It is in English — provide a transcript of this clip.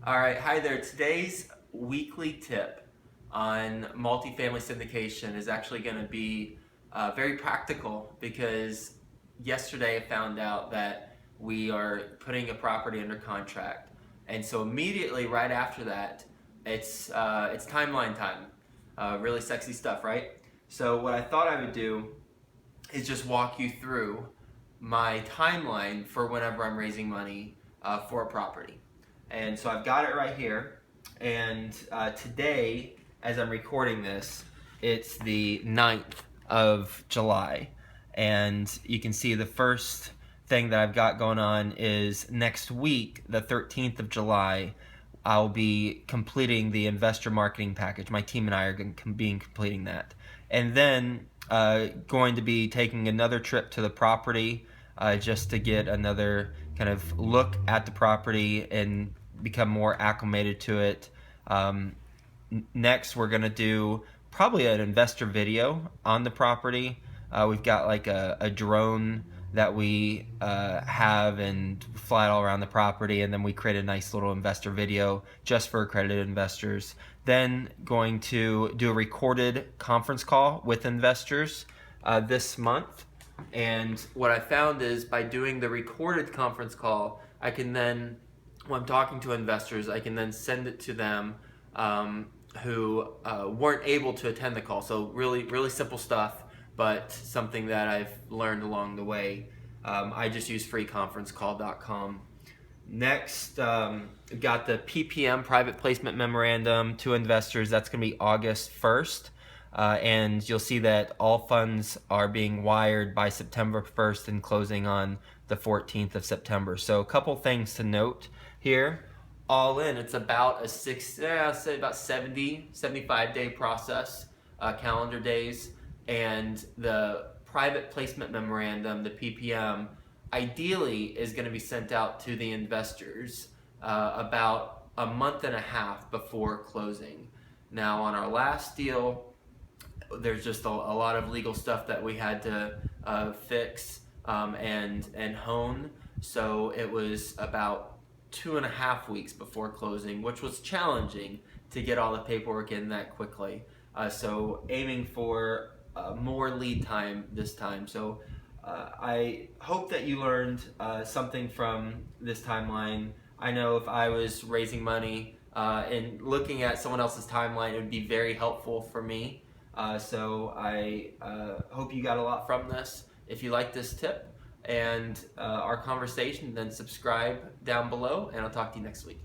All right, hi there. Today's weekly tip on multifamily syndication is actually going to be very practical because yesterday I found out that we are putting a property under contract, and so immediately right after that, it's timeline time. Really sexy stuff, right? So what I thought I would do is just walk you through my timeline for whenever I'm raising money for a property. And so I've got it right here. And today, as I'm recording this, it's the 9th of July. And you can see the first thing that I've got going on is next week, the 13th of July, I'll be completing the investor marketing package. My team and I are going to be completing that. And then going to be taking another trip to the property just to get another kind of look at the property and become more acclimated to it. Next, we're going to do probably an investor video on the property. We've got like a drone that we have and fly it all around the property, and then we create a nice little investor video just for accredited investors. Then going to do a recorded conference call with investors this month. And what I found is by doing the recorded conference call, I can then, when I'm talking to investors, I can then send it to them who weren't able to attend the call. So really, really simple stuff, but something that I've learned along the way. I just use freeconferencecall.com. Next, we've got the PPM, Private Placement Memorandum to investors. That's going to be August 1st. And you'll see that all funds are being wired by September 1st and closing on the 14th of September. So a couple things to note here. All in, it's about a say about 70, 75 day process, calendar days. And the private placement memorandum, the PPM, ideally is going to be sent out to the investors about a month and a half before closing. Now, on our last deal, there's just a lot of legal stuff that we had to fix and hone. So it was about 2.5 weeks before closing, which was challenging to get all the paperwork in that quickly. So aiming for more lead time this time. So I hope that you learned something from this timeline. I know if I was raising money and looking at someone else's timeline, it would be very helpful for me. So I hope you got a lot from this. If you like this tip and our conversation, then subscribe down below, and I'll talk to you next week.